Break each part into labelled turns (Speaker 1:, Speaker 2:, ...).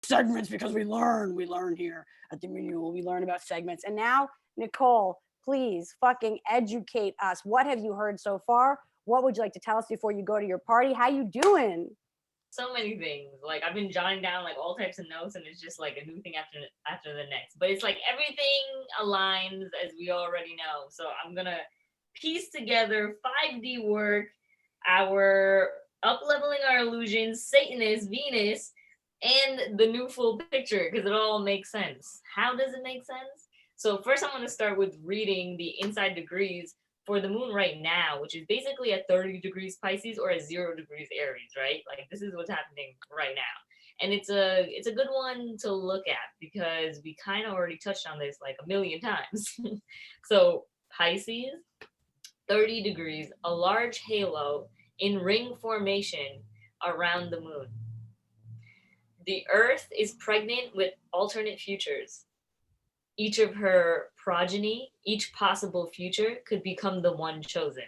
Speaker 1: segments because we learn here at the Renewal. We learn about segments. And now, Nicole, please fucking educate us. What have you heard so far? What would you like to tell us before you go to your party? How you doing?
Speaker 2: So many things. Like I've been jotting down like all types of notes, and it's just like a new thing after the next. But it's like everything aligns as we already know. So I'm gonna piece together 5D work, our up leveling our illusions, Satanist, Venus, and the new full picture because it all makes sense. How does it make sense? So first I'm gonna start with reading the inside degrees for the moon right now, which is basically at 30 degrees Pisces or at 0 degrees Aries, right? Like this is what's happening right now. And it's a good one to look at because we kind of already touched on this like a million times. So Pisces, 30 degrees, a large halo in ring formation around the moon. The Earth is pregnant with alternate futures. Each of her progeny, each possible future could become the one chosen.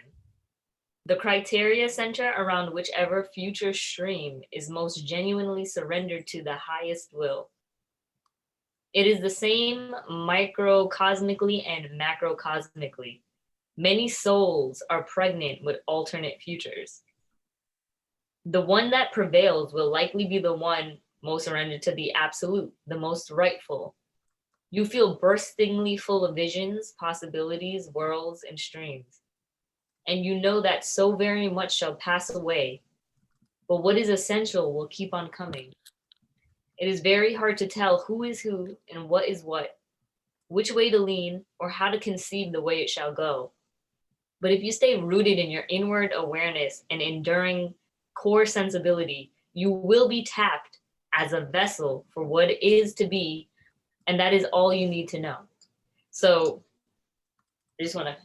Speaker 2: The criteria center around whichever future stream is most genuinely surrendered to the highest will. It is the same microcosmically and macrocosmically. Many souls are pregnant with alternate futures. The one that prevails will likely be the one most surrendered to the absolute, the most rightful. You feel burstingly full of visions, possibilities, worlds, and streams. And you know that so very much shall pass away, but what is essential will keep on coming. It is very hard to tell who is who and what is what, which way to lean, or how to conceive the way it shall go. But if you stay rooted in your inward awareness and enduring core sensibility, you will be tapped as a vessel for what is to be, and that is all you need to know. So I just want to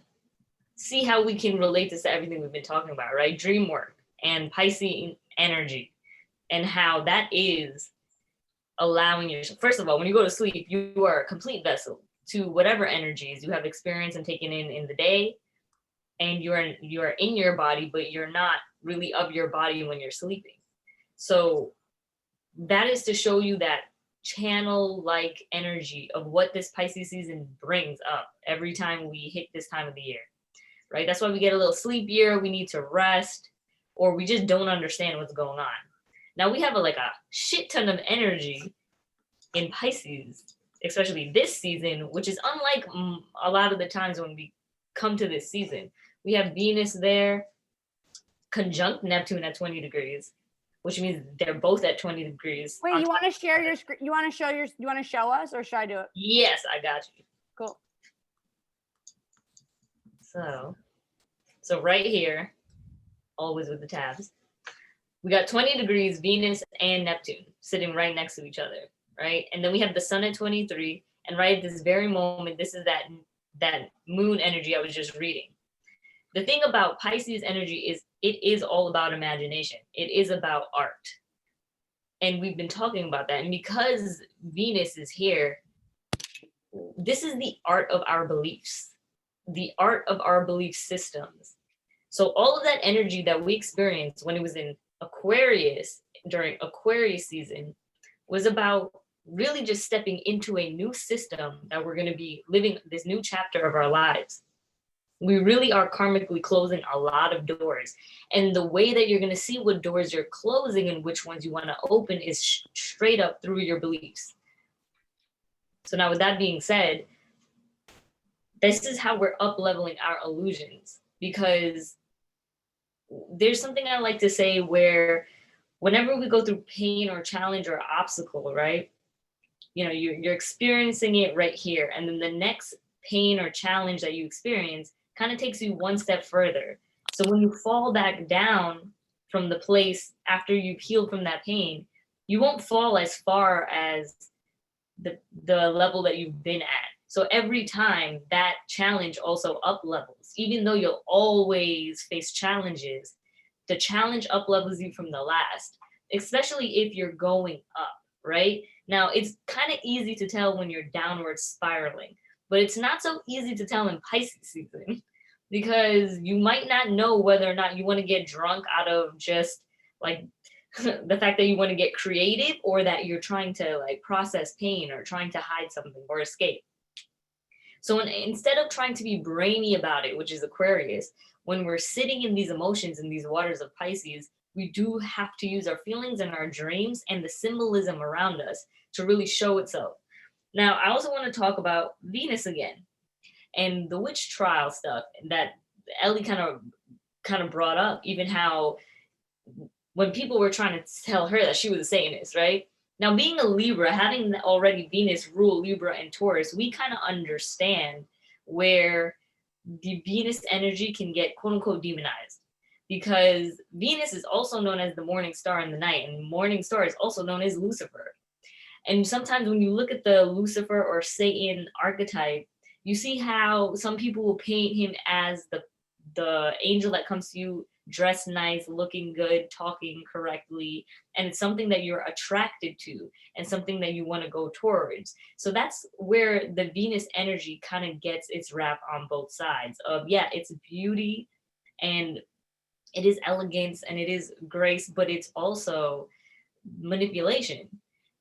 Speaker 2: see how we can relate this to everything we've been talking about, right? Dream work and Piscean energy, and how that is allowing you. First of all, when you go to sleep, you are a complete vessel to whatever energies you have experienced and taken in the day, and you are in your body, but you're not really of your body when you're sleeping. So that is to show you that channel like energy of what this Pisces season brings up every time we hit this time of the year, right? That's why we get a little sleepier, we need to rest, or we just don't understand what's going on. Now we have like a shit ton of energy in Pisces, especially this season, which is unlike a lot of the times when we come to this season. We have Venus there, conjunct Neptune at 20 degrees, which means they're both at 20 degrees.
Speaker 1: Wait, you want to share your screen? You want to show us, or should I do it?
Speaker 2: Yes, I got you.
Speaker 1: Cool.
Speaker 2: So right here, always with the tabs, we got 20 degrees Venus and Neptune sitting right next to each other, right? And then we have the sun at 23, and right at this very moment, this is that moon energy I was just reading. The thing about Pisces energy is it is all about imagination. It is about art. And we've been talking about that. And because Venus is here, this is the art of our beliefs, the art of our belief systems. So all of that energy that we experienced when it was in Aquarius, during Aquarius season, was about really just stepping into a new system that we're going to be living this new chapter of our lives. We really are karmically closing a lot of doors. And the way that you're going to see what doors you're closing and which ones you want to open is straight up through your beliefs. So now with that being said, this is how we're up leveling our illusions, because there's something I like to say where whenever we go through pain or challenge or obstacle, right? You know, you're experiencing it right here. And then the next pain or challenge that you experience kind of takes you one step further. So when you fall back down from the place after you've healed from that pain, you won't fall as far as the level that you've been at. So every time that challenge also up levels, even though you'll always face challenges, the challenge up levels you from the last, especially if you're going up, right? Now, it's kind of easy to tell when you're downward spiraling, but it's not so easy to tell in Pisces season, because you might not know whether or not you want to get drunk out of just like the fact that you want to get creative, or that you're trying to like process pain or trying to hide something or escape. So instead of trying to be brainy about it, which is Aquarius, when we're sitting in these emotions in these waters of Pisces, we do have to use our feelings and our dreams and the symbolism around us to really show itself. Now, I also want to talk about Venus again and the witch trial stuff that Ellie kind of brought up, even how when people were trying to tell her that she was a Satanist, right? Now, being a Libra, having already Venus rule Libra and Taurus, we kind of understand where the Venus energy can get quote unquote demonized, because Venus is also known as the morning star in the night, and morning star is also known as Lucifer. And sometimes when you look at the Lucifer or Satan archetype, you see how some people will paint him as the angel that comes to you dressed nice, looking good, talking correctly, and it's something that you're attracted to and something that you want to go towards. So that's where the Venus energy kind of gets its rap on both sides of, yeah, it's beauty and it is elegance and it is grace, but it's also manipulation.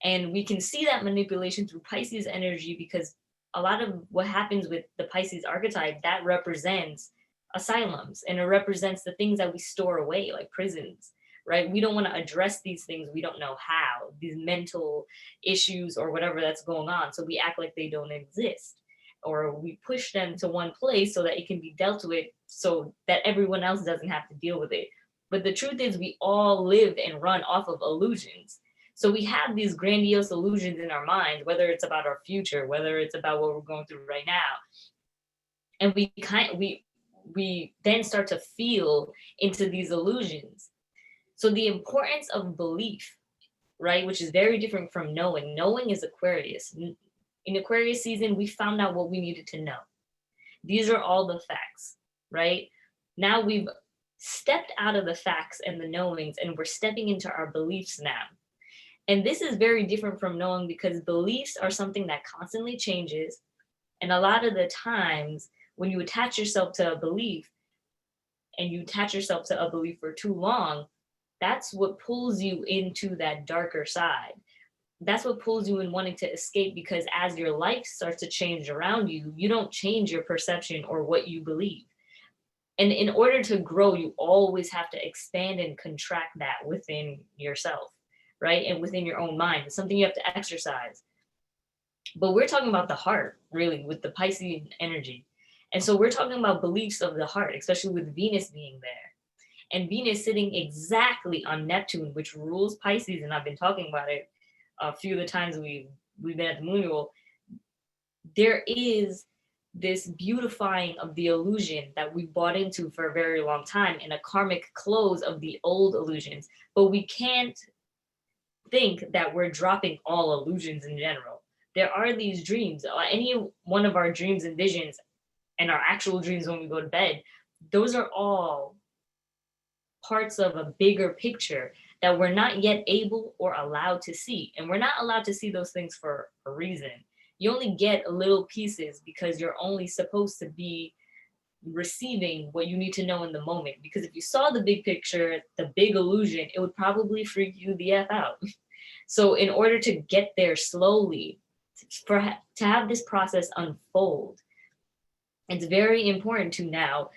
Speaker 2: And we can see that manipulation through Pisces energy, because a lot of what happens with the Pisces archetype, that represents asylums and it represents the things that we store away, like prisons, right? We don't want to address these things. We don't know how, these mental issues or whatever that's going on. So we act like they don't exist, or we push them to one place so that it can be dealt with so that everyone else doesn't have to deal with it. But the truth is, we all live and run off of illusions. So we have these grandiose illusions in our mind, whether it's about our future, whether it's about what we're going through right now. And we then start to feel into these illusions. So the importance of belief, right, which is very different from knowing. Knowing is Aquarius. In Aquarius season, we found out what we needed to know. These are all the facts, right? Now we've stepped out of the facts and the knowings and we're stepping into our beliefs now. And this is very different from knowing, because beliefs are something that constantly changes. And a lot of the times when you attach yourself to a belief and you attach yourself to a belief for too long, that's what pulls you into that darker side. That's what pulls you in wanting to escape, because as your life starts to change around you, you don't change your perception or what you believe. And in order to grow, you always have to expand and contract that within yourself, right? And within your own mind. It's something you have to exercise. But we're talking about the heart, really, with the Pisces energy. And so we're talking about beliefs of the heart, especially with Venus being there. And Venus sitting exactly on Neptune, which rules Pisces. And I've been talking about it a few of the times we've been at the moon rule. There is this beautifying of the illusion that we bought into for a very long time, and a karmic close of the old illusions. But we can't think that we're dropping all illusions in general. There are these dreams. Any one of our dreams and visions and our actual dreams when we go to bed, those are all parts of a bigger picture that we're not yet able or allowed to see. And we're not allowed to see those things for a reason. You only get little pieces because you're only supposed to be receiving what you need to know in the moment. Because if you saw the big picture, the big illusion, it would probably freak you the F out. So in order to get there slowly, to have this process unfold, it's very important to now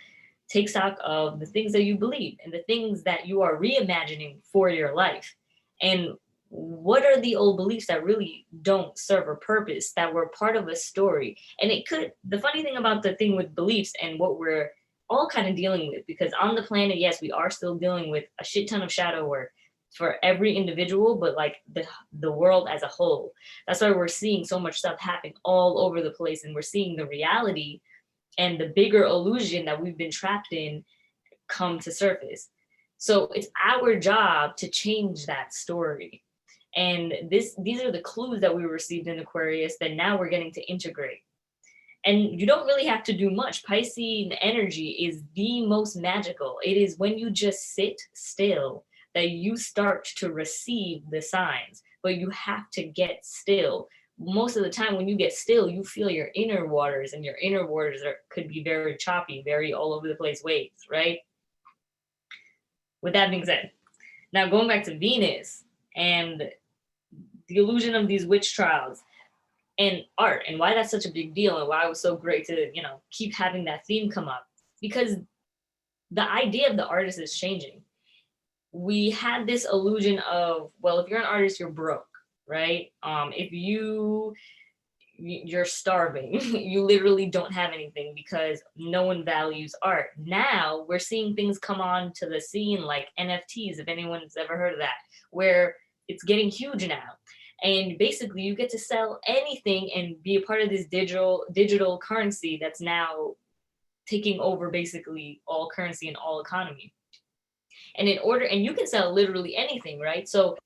Speaker 2: take stock of the things that you believe and the things that you are reimagining for your life. And what are the old beliefs that really don't serve a purpose, that were part of a story? And the funny thing about the thing with beliefs and what we're all kind of dealing with, because on the planet, yes, we are still dealing with a shit ton of shadow work for every individual, but like the world as a whole. That's why we're seeing so much stuff happening all over the place, and we're seeing the reality and the bigger illusion that we've been trapped in come to surface. So it's our job to change that story. And these are the clues that we received in Aquarius that now we're getting to integrate. And you don't really have to do much. Piscean energy is the most magical. It is when you just sit still that you start to receive the signs, but you have to get still. Most of the time when you get still, you feel your inner waters, and your inner waters could be very choppy, very all over the place waves, right? With that being said, Now, going back to Venus and the illusion of these witch trials and art, and why that's such a big deal, and why it was so great to, keep having that theme come up, because the idea of the artist is changing. We had this illusion of, well, if you're an artist, you're broke, right? If you're starving, you literally don't have anything because no one values art. Now we're seeing things come on to the scene like NFTs, if anyone's ever heard of that, where it's getting huge now. And basically you get to sell anything and be a part of this digital currency that's now taking over basically all currency and all economy. And you can sell literally anything, right? So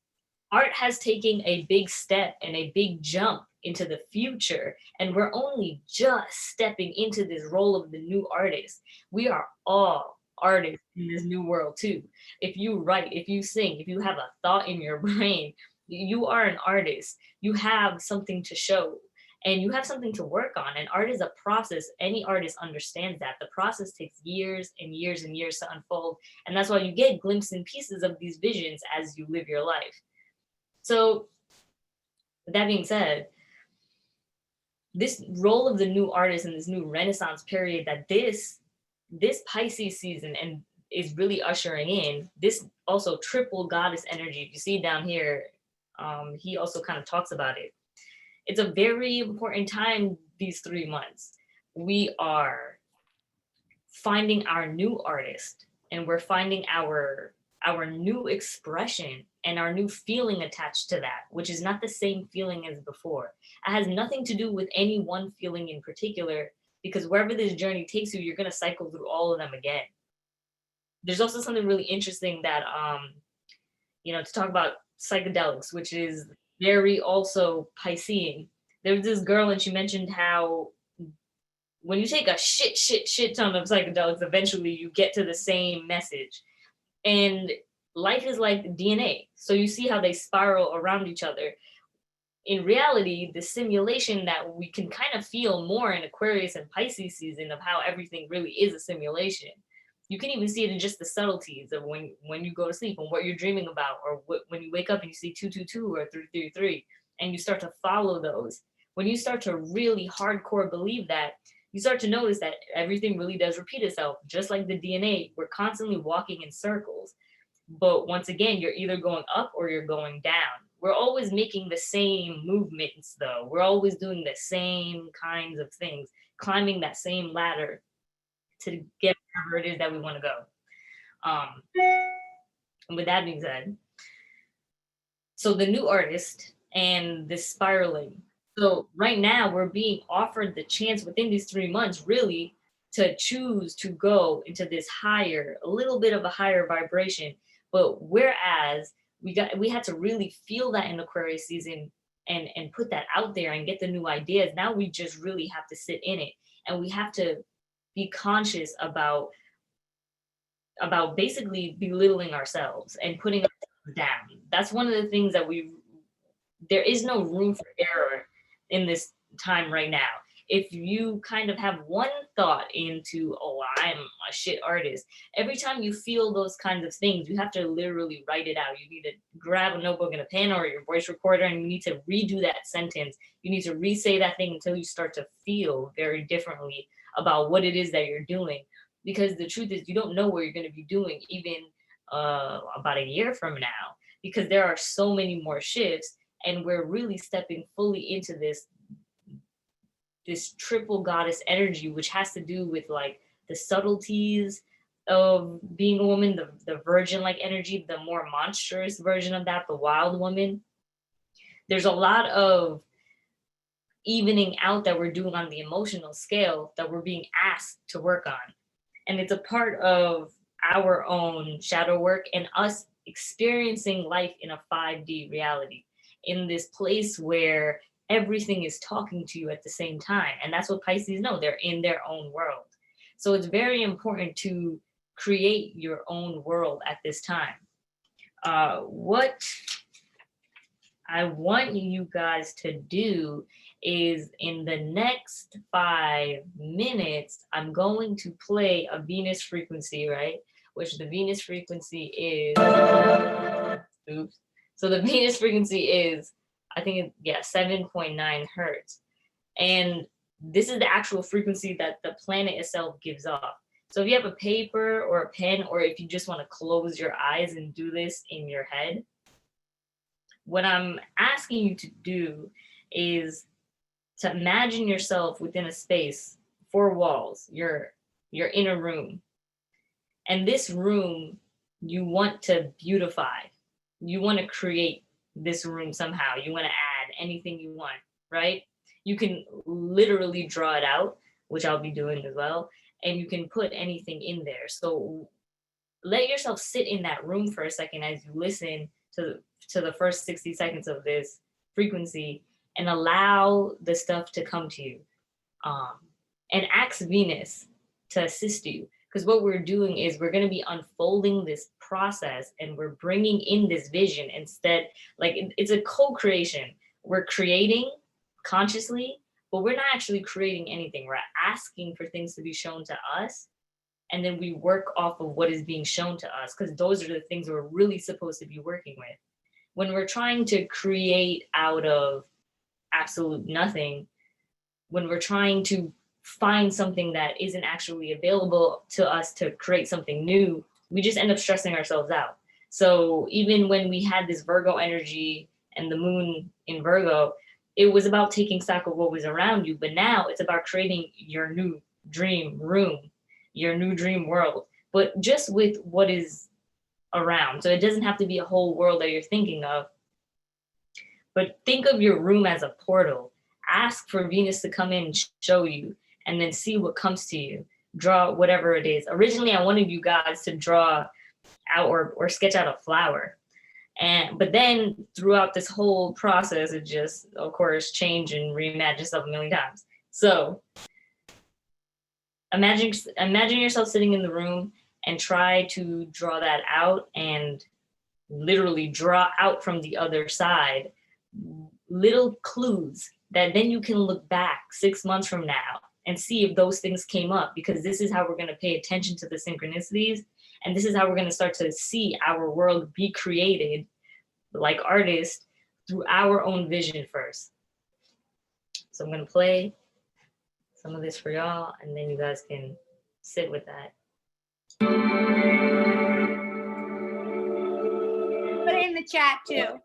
Speaker 2: art has taken a big step and a big jump into the future, and we're only just stepping into this role of the new artist. We are all artists in this new world too. If you write, if you sing, if you have a thought in your brain, you are an artist. You have something to show and you have something to work on. And art is a process. Any artist understands that the process takes years and years and years to unfold, and that's why you get glimpses and pieces of these visions as you live your life. So, with that being said, this role of the new artist in this new Renaissance period that this Pisces season and is really ushering in, this also triple goddess energy. If you see down here, he also kind of talks about it. It's a very important time these 3 months. We are finding our new artist, and we're finding our new expression and our new feeling attached to that, which is not the same feeling as before. It has nothing to do with any one feeling in particular, because wherever this journey takes you, you're going to cycle through all of them again. There's also something really interesting that to talk about psychedelics, which is very also Piscean. There was this girl and she mentioned how when you take a shit ton of psychedelics, eventually you get to the same message. And life is like DNA. So you see how they spiral around each other. In reality, the simulation that we can kind of feel more in Aquarius and Pisces season of how everything really is a simulation. You can even see it in just the subtleties of when you go to sleep and what you're dreaming about, or when you wake up and you see 222 or 333, and you start to follow those. When you start to really hardcore believe that, you start to notice that everything really does repeat itself. Just like the DNA, we're constantly walking in circles. But once again, you're either going up or you're going down. We're always making the same movements, though. We're always doing the same kinds of things, climbing that same ladder to get wherever it is that we want to go. Um, and with that being said, so the new artist and this spiraling. So right now we're being offered the chance within these 3 months really to choose to go into this higher, a little bit of a higher vibration. But whereas we had to really feel that in Aquarius season and put that out there and get the new ideas. Now we just really have to sit in it, and we have to be conscious about basically belittling ourselves and putting ourselves down. That's one of the things that there is no room for error in this time right now. If you kind of have one thought into, oh, I'm a shit artist, every time you feel those kinds of things, you have to literally write it out. You need to grab a notebook and a pen or your voice recorder, and you need to redo that sentence. You need to re-say that thing until you start to feel very differently about what it is that you're doing. Because the truth is, you don't know what you're going to be doing even about a year from now, because there are so many more shifts, and we're really stepping fully into this triple goddess energy, which has to do with like the subtleties of being a woman, the virgin like energy, the more monstrous version of that, the wild woman. There's a lot of evening out that we're doing on the emotional scale that we're being asked to work on. And it's a part of our own shadow work and us experiencing life in a 5D reality, in this place where everything is talking to you at the same time. And that's what Pisces know. They're in their own world. So it's very important to create your own world at this time. What I want you guys to do is in the next 5 minutes, I'm going to play a Venus frequency, right? which the Venus frequency is, oops. So the Venus frequency is, I think, 7.9 hertz. And this is the actual frequency that the planet itself gives off. So if you have a paper or a pen, or if you just want to close your eyes and do this in your head, what I'm asking you to do is to imagine yourself within a space, 4 walls, your inner room. And this room, you want to beautify. You want to create this room somehow. You want to add anything you want, right? You can literally draw it out, which I'll be doing as well, and you can put anything in there. So let yourself sit in that room for a second as you listen to the first 60 seconds of this frequency, and allow the stuff to come to you. And ask Venus to assist you. Because what we're doing is we're going to be unfolding this process, and we're bringing in this vision instead. Like it's a co-creation. We're creating consciously, but we're not actually creating anything. We're asking for things to be shown to us, and then we work off of what is being shown to us, because those are the things we're really supposed to be working with. When we're trying to create out of absolute nothing, when we're trying to find something that isn't actually available to us to create something new, we just end up stressing ourselves out. So even when we had this Virgo energy and the moon in Virgo, it was about taking stock of what was around you. But now it's about creating your new dream room, your new dream world, but just with what is around. So it doesn't have to be a whole world that you're thinking of, but think of your room as a portal. Ask for Venus to come in and show you, and then see what comes to you. Draw whatever it is. Originally, I wanted you guys to draw out or sketch out a flower. But then throughout this whole process, it just, of course, changed and reimagined itself a million times. So imagine yourself sitting in the room and try to draw that out, and literally draw out from the other side little clues that then you can look back 6 months from now and see if those things came up, because this is how we're going to pay attention to the synchronicities, and this is how we're going to start to see our world be created like artists through our own vision first. So I'm going to play some of this for y'all, and then you guys can sit with that.
Speaker 3: Put it in the chat too.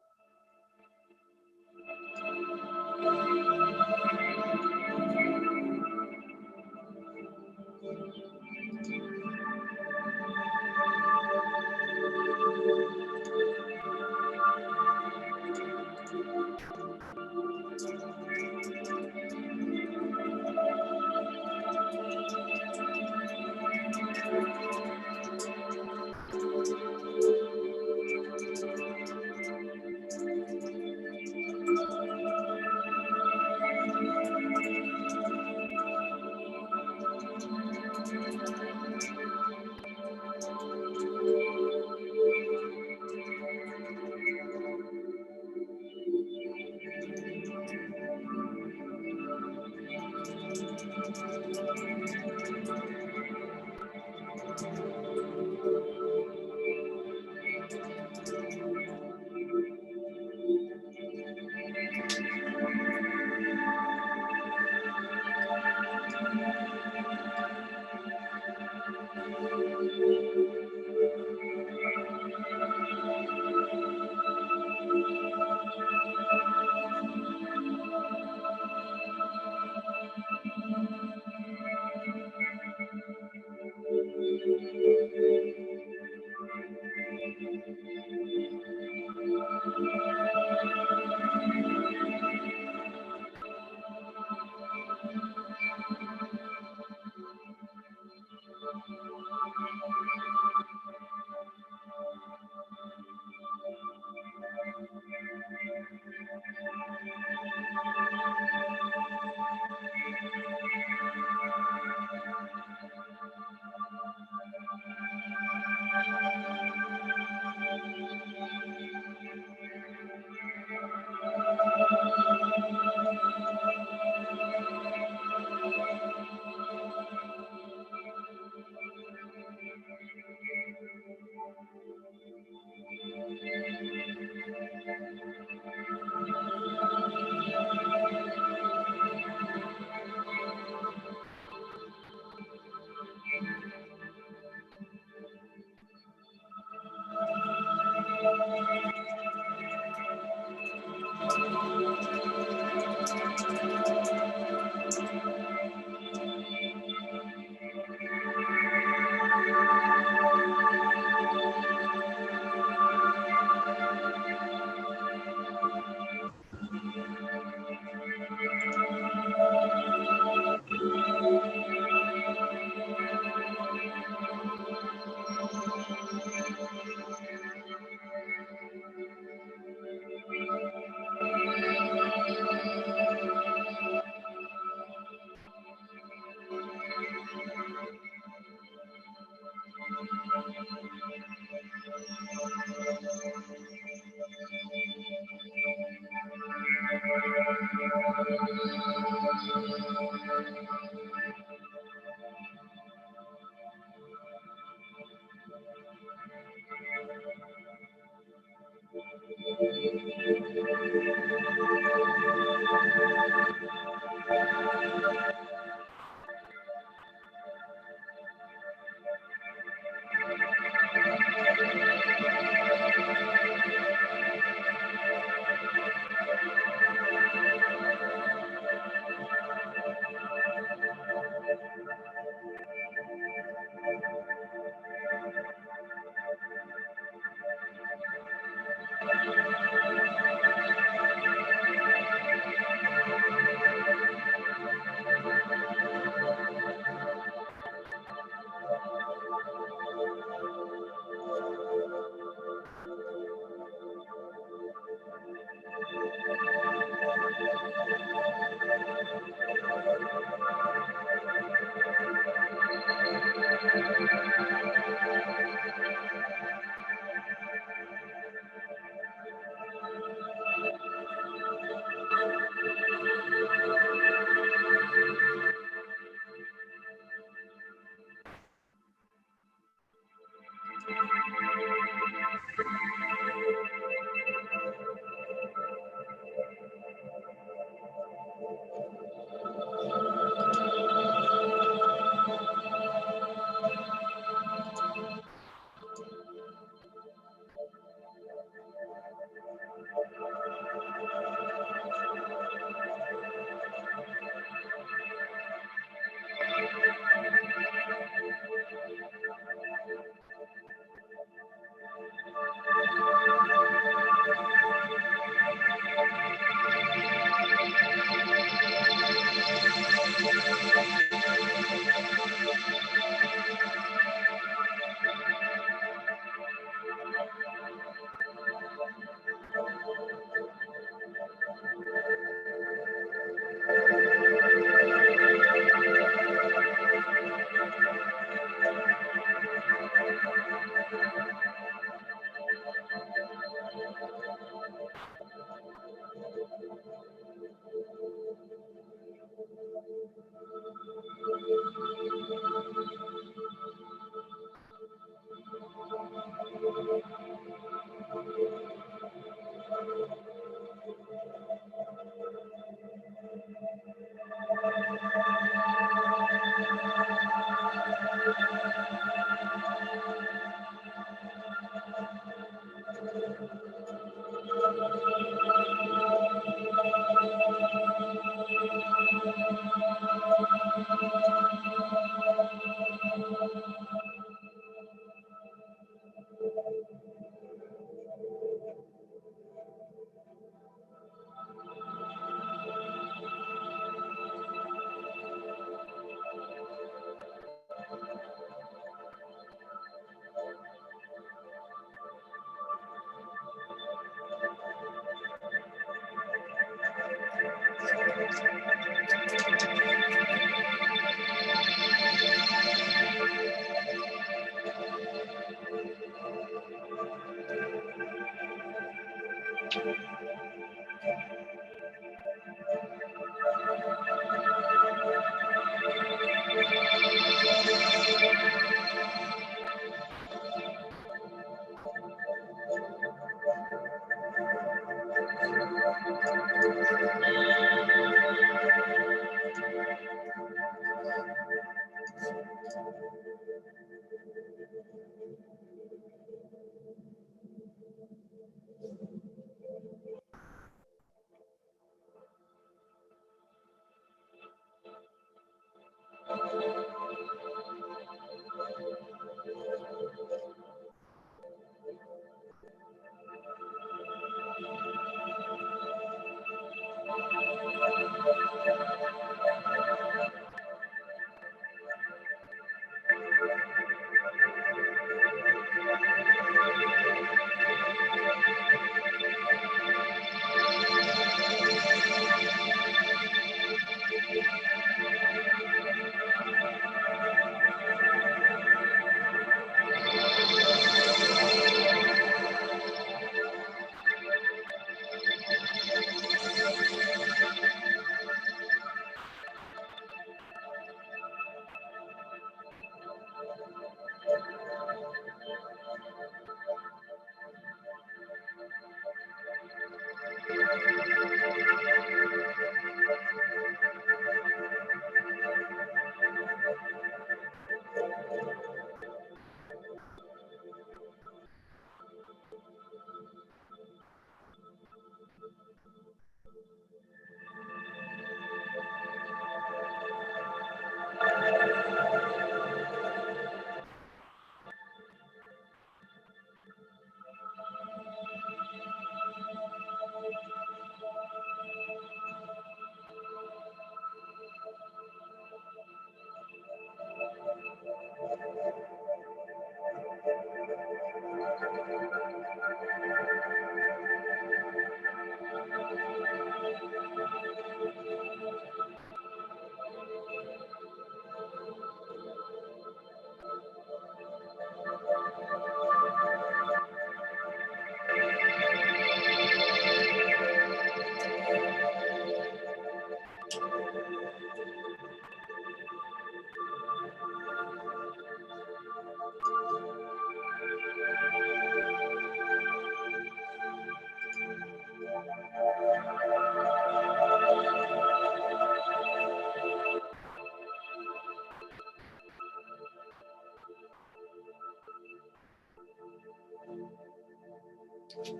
Speaker 1: Wow.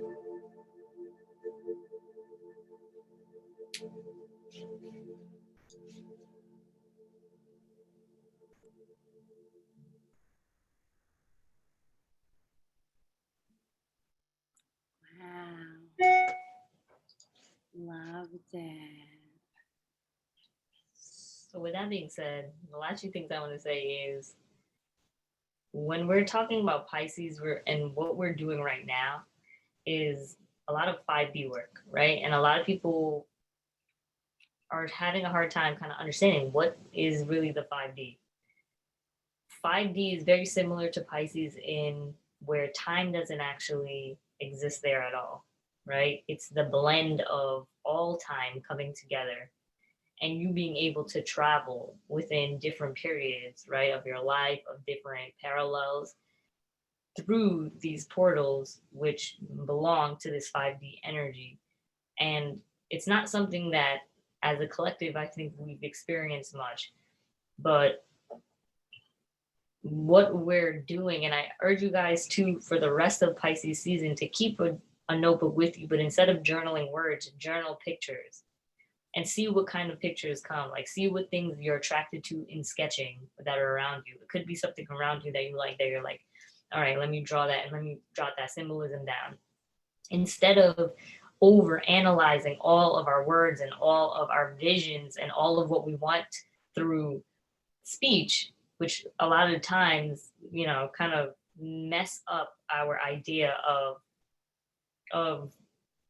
Speaker 1: Love that.
Speaker 2: So with that being said, the last few things I want to say is when we're talking about Pisces, and what we're doing right now is a lot of 5D work, right? And a lot of people are having a hard time kind of understanding what is really the 5D. 5D is very similar to Pisces in where time doesn't actually exist there at all, right? It's the blend of all time coming together and you being able to travel within different periods, right, of your life, of different parallels through these portals, which belong to this 5D energy. And it's not something that, as a collective, I think we've experienced much. But what we're doing, and I urge you guys to, for the rest of Pisces season, to keep a notebook with you, but instead of journaling words, journal pictures and see what kind of pictures come. Like, see what things you're attracted to in sketching that are around you. It could be something around you that you like, that you're like, all right, let me draw that and let me jot that symbolism down. Instead of over analyzing all of our words and all of our visions and all of what we want through speech, which a lot of times, kind of mess up our idea of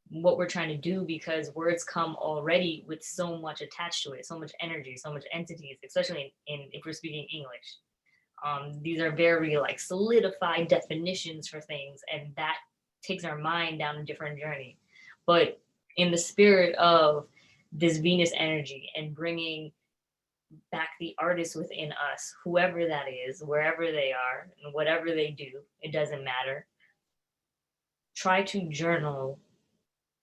Speaker 2: what we're trying to do, because words come already with so much attached to it, so much energy, so much entities, especially in if we're speaking English. These are very like solidified definitions for things, and that takes our mind down a different journey. But in the spirit of this Venus energy and bringing back the artist within us, whoever that is, wherever they are, and whatever they do, it doesn't matter. Try to journal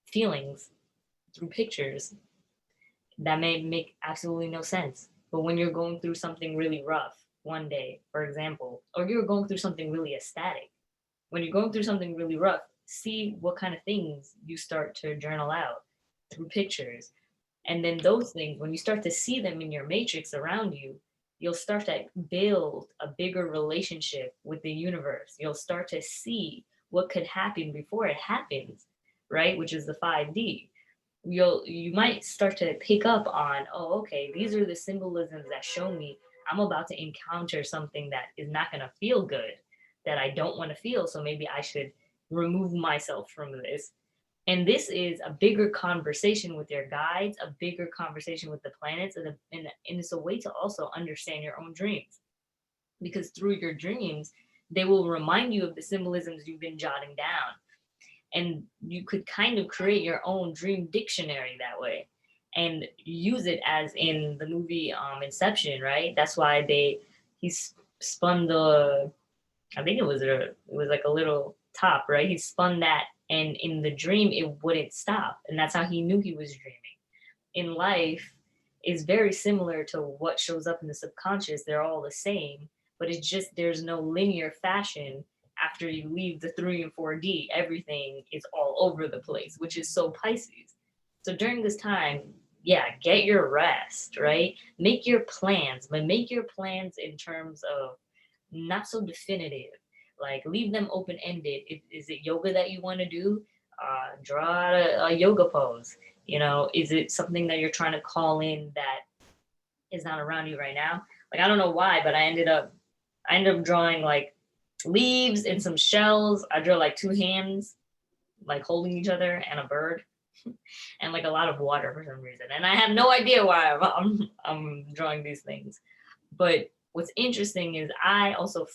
Speaker 2: feelings through pictures. That may make absolutely no sense. But when you're going through something really rough one day, for example, or you're going through something really ecstatic, when you're going through something really rough, see what kind of things you start to journal out through pictures. And then those things, when you start to see them in your matrix around you, you'll start to build a bigger relationship with the universe. You'll start to see what could happen before it happens, right? Which is the 5D. You might start to pick up on, oh, okay, these are the symbolisms that show me I'm about to encounter something that is not going to feel good, that I don't want to feel. So maybe I should remove myself from this. And this is a bigger conversation with your guides, a bigger conversation with the planets, and it's a way to also understand your own dreams. Because through your dreams, they will remind you of the symbolisms you've been jotting down. And you could kind of create your own dream dictionary that way and use it, as in the movie Inception, right? That's why he spun the, I think it was like a little top, right? He spun that, and in the dream it wouldn't stop, and that's how he knew he was dreaming. In life is very similar to what shows up in the subconscious. They're all the same, but it's just there's no linear fashion. After you leave the 3 and 4D, everything is all over the place, which is so Pisces. So during this time, yeah, get your rest, right? Make your plans, but make your plans in terms of not so definitive. Like, leave them open ended. Is it yoga that you want to do? Draw out a yoga pose. Is it something that you're trying to call in that is not around you right now? Like, I don't know why, but I ended up drawing like leaves and some shells. I drew like 2 hands like holding each other and a bird and like a lot of water for some reason. And I have no idea why I'm drawing these things. But what's interesting is I also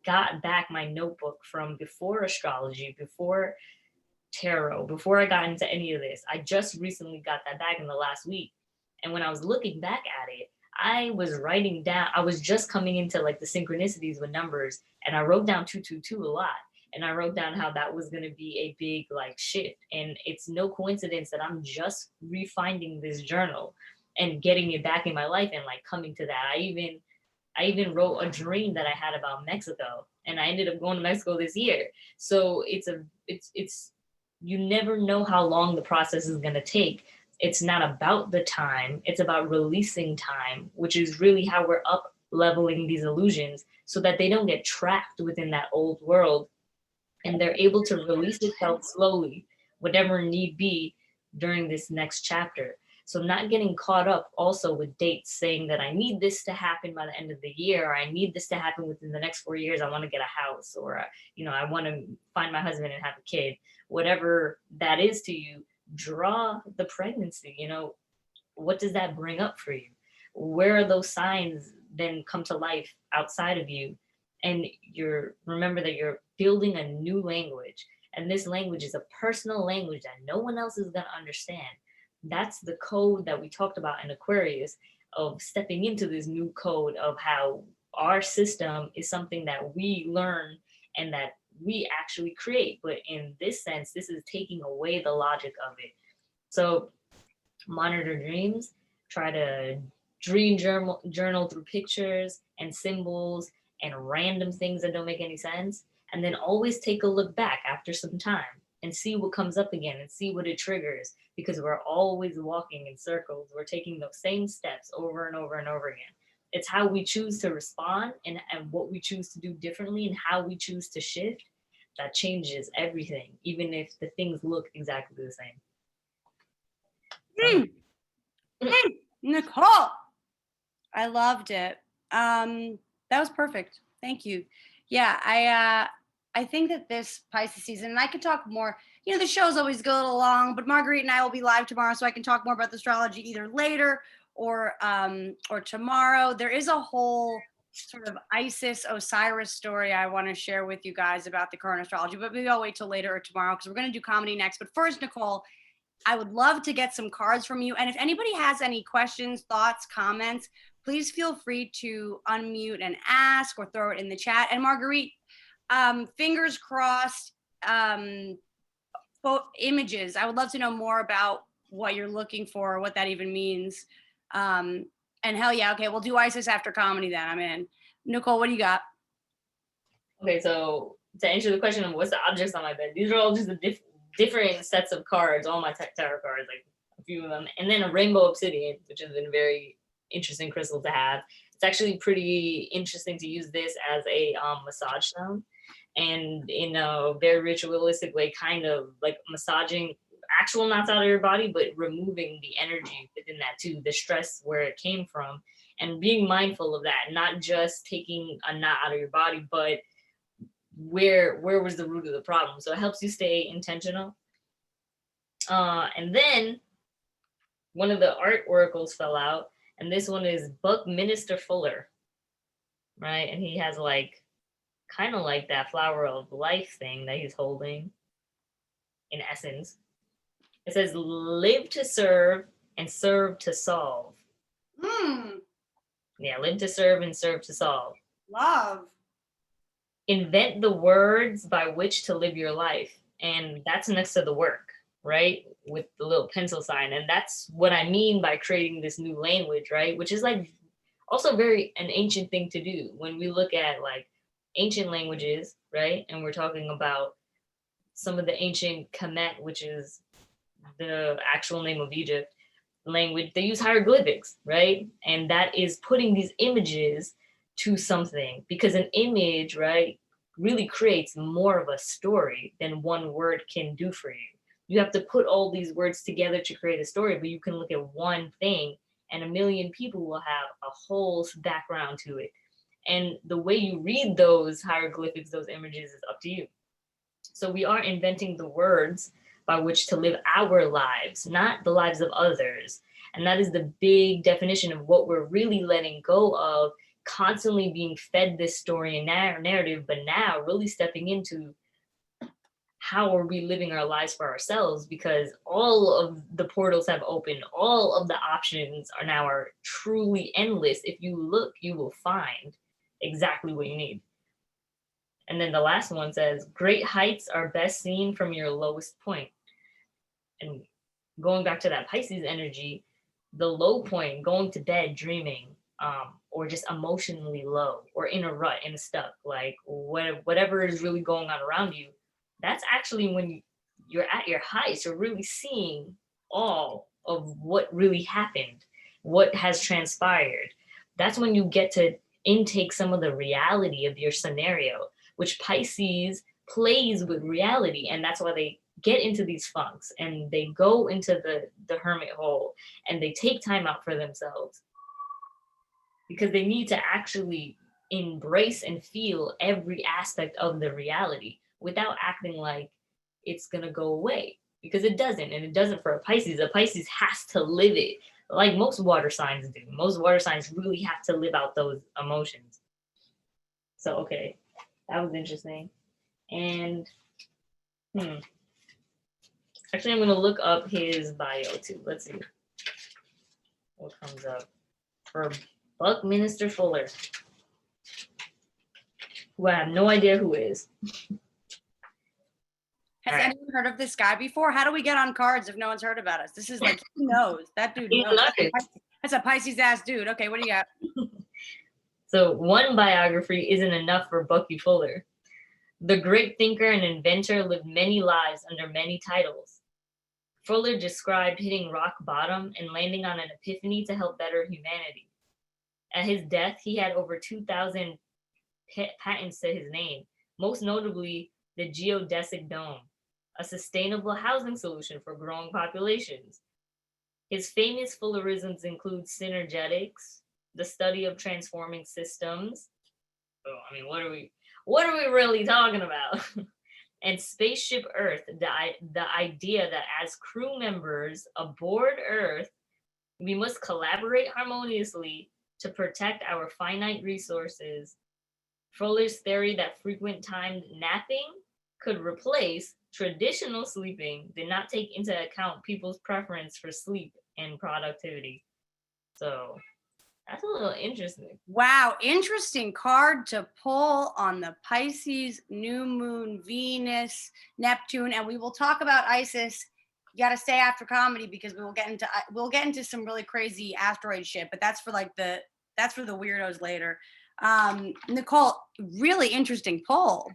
Speaker 2: got back my notebook from before astrology, before tarot, before I got into any of this. I just recently got that back in the last week. And when I was looking back at it, I was writing down, I was just coming into like the synchronicities with numbers, and I wrote down 222 a lot. And I wrote down how that was going to be a big like shift. And it's no coincidence that I'm just refinding this journal and getting it back in my life and like coming to that. I I even wrote a dream that I had about Mexico, and I ended up going to Mexico this year. So it's you never know how long the process is going to take. It's not about the time, it's about releasing time, which is really how we're up leveling these illusions so that they don't get trapped within that old world, and they're able to release itself slowly, whatever need be, during this next chapter. So not getting caught up also with dates saying that I need this to happen by the end of the year, or I need this to happen within the next 4 years. I want to get a house, or I want to find my husband and have a kid. Whatever that is to you, draw the pregnancy. What does that bring up for you? Where are those signs then come to life outside of you? And remember that you're building a new language. And this language is a personal language that no one else is going to understand. That's the code that we talked about in Aquarius, of stepping into this new code of how our system is something that we learn and that we actually create. But in this sense, this is taking away the logic of it. So monitor dreams, try to dream journal through pictures and symbols and random things that don't make any sense. And then always take a look back after some time and see what comes up again and see what it triggers, because we're always walking in circles. We're taking those same steps over and over and over again. It's how we choose to respond and what we choose to do differently and how we choose to shift that changes everything, even if the things look exactly the same.
Speaker 3: Nicole, I loved it. That was perfect. Thank you. Yeah, I think that this Pisces season, and I could talk more. The shows always go a little long, but Marguerite and I will be live tomorrow, so I can talk more about the astrology either later or tomorrow. There is a whole sort of Isis Osiris story I want to share with you guys about the current astrology, but maybe I'll wait till later or tomorrow because we're going to do comedy next. But first, Nicole, I would love to get some cards from you. And if anybody has any questions, thoughts, comments, please feel free to unmute and ask or throw it in the chat. And Marguerite, fingers crossed, images. I would love to know more about what you're looking for, what that even means. And hell yeah, okay, we'll do Isis after comedy then. I'm in. Nicole, what do you got?
Speaker 2: Okay, so to answer the question of what's the objects on my bed, these are all just the different sets of cards, all my tarot cards, like a few of them, and then a rainbow obsidian, which has been a very interesting crystal to have. It's actually pretty interesting to use this as a massage stone, and in a very ritualistic way, kind of like massaging actual knots out of your body, but removing the energy within that too, the stress where it came from, and being mindful of that, not just taking a knot out of your body, but where was the root of the problem. So it helps you stay intentional. And then one of the art oracles fell out, and this one is Buckminster Fuller, right? And he has like kind of like that flower of life thing that he's holding in essence. It says live to serve and serve to solve. Yeah, live to serve and serve to solve.
Speaker 3: Love.
Speaker 2: Invent the words by which to live your life. And that's next to the work, right? With the little pencil sign. And that's what I mean by creating this new language, right? Which is like also very an ancient thing to do. When we look at like ancient languages, right? And we're talking about some of the ancient Kemet, which is the actual name of Egypt language, they use hieroglyphics, right? And that is putting these images to something, because an image, right, really creates more of a story than one word can do for you. You have to put all these words together to create a story, but you can look at one thing and a million people will have a whole background to it. And the way you read those hieroglyphics, those images, is up to you. So we are inventing the words by which to live our lives, not the lives of others. And that is the big definition of what we're really letting go of, constantly being fed this story and narrative, but now really stepping into how are we living our lives for ourselves, because all of the portals have opened, all of the options are now truly endless. If you look, you will find exactly what you need. And then the last one says, great heights are best seen from your lowest point. And going back to that Pisces energy, the low point, going to bed dreaming, or just emotionally low or in a rut, in a stuck, like whatever is really going on around you, that's actually when you're at your highest. You're really seeing all of what really happened, what has transpired. That's when you get to intake some of the reality of your scenario, which Pisces plays with reality. And that's why they get into these funks and they go into the hermit hole and they take time out for themselves because they need to actually embrace and feel every aspect of the reality without acting like it's going to go away, because it doesn't. And it doesn't for a Pisces. A Pisces has to live it, like most water signs do. Most water signs really have to live out those emotions. So okay, that was interesting. And actually, I'm going to look up his bio too. Let's see what comes up for Buckminster Fuller, who I have no idea who is.
Speaker 3: Has
Speaker 2: All right.
Speaker 3: anyone heard of this guy before? How do we get on cards if no one's heard about us? This is like, who knows? That dude
Speaker 2: He
Speaker 3: knows.
Speaker 2: knows.
Speaker 3: That's a Pisces ass dude. Okay, what do you got?
Speaker 2: So one biography isn't enough for Bucky Fuller. The great thinker and inventor lived many lives under many titles. Fuller described hitting rock bottom and landing on an epiphany to help better humanity. At his death, he had over 2,000 patents to his name, most notably the geodesic dome, a sustainable housing solution for growing populations. His famous Fullerisms include synergetics, the study of transforming systems. Oh, I mean, what are we really talking about? And Spaceship Earth, the idea that as crew members aboard Earth, we must collaborate harmoniously to protect our finite resources. Fuller's theory that frequent timed napping could replace traditional sleeping did not take into account people's preference for sleep and productivity. So that's a little interesting.
Speaker 3: Wow, interesting card to pull on the Pisces, new moon, Venus, Neptune, and we will talk about Isis. You got to stay after comedy because we'll get into some really crazy asteroid shit, but that's for the weirdos later. Nicole, really interesting pull.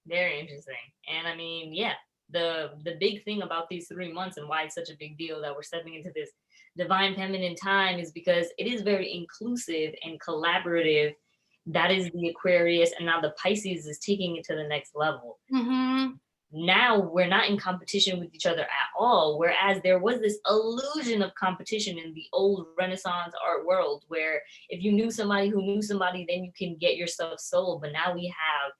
Speaker 2: Very interesting. And I mean, yeah, the big thing about these 3 months and why it's such a big deal that we're stepping into this divine feminine time is because it is very inclusive and collaborative. That is the Aquarius, and now the Pisces is taking it to the next level.
Speaker 3: Mm-hmm.
Speaker 2: Now we're not in competition with each other at all, whereas there was this illusion of competition in the old Renaissance art world where if you knew somebody who knew somebody, then you can get your stuff sold. But now we have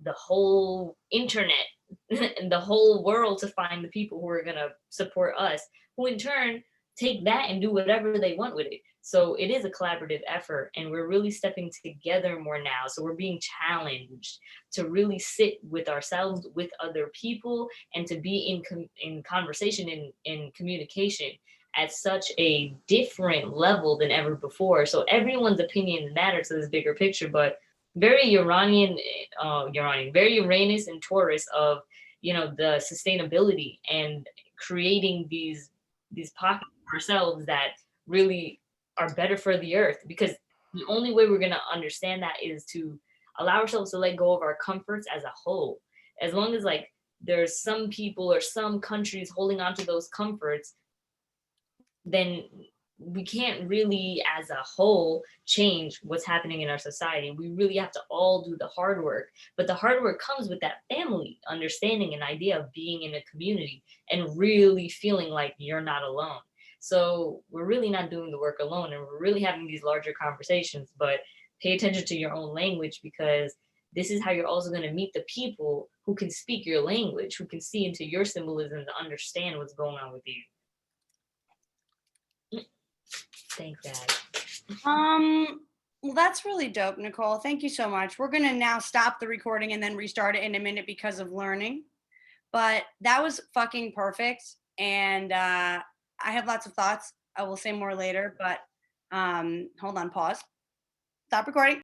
Speaker 2: the whole internet and the whole world to find the people who are going to support us, who in turn take that and do whatever they want with it. So it is a collaborative effort, and we're really stepping together more now. So we're being challenged to really sit with ourselves, with other people, and to be in conversation, in communication at such a different level than ever before. So everyone's opinion matters to this bigger picture, but very very Uranus and Taurus of, the sustainability and creating these pockets for ourselves that really are better for the earth, because the only way we're going to understand that is to allow ourselves to let go of our comforts as a whole. As long as there's some people or some countries holding on to those comforts, then we can't really as a whole change what's happening in our society. We really have to all do the hard work, but the hard work comes with that family understanding and idea of being in a community and really feeling like you're not alone. So we're really not doing the work alone, and we're really having these larger conversations. But pay attention to your own language, because this is how you're also going to meet the people who can speak your language, who can see into your symbolism to understand what's going on with you. Thanks, Dad.
Speaker 3: Well, that's really dope, Nicole. Thank you so much. We're going to now stop the recording and then restart it in a minute because of learning. But that was fucking perfect. And I have lots of thoughts. I will say more later, but hold on, pause. Stop recording.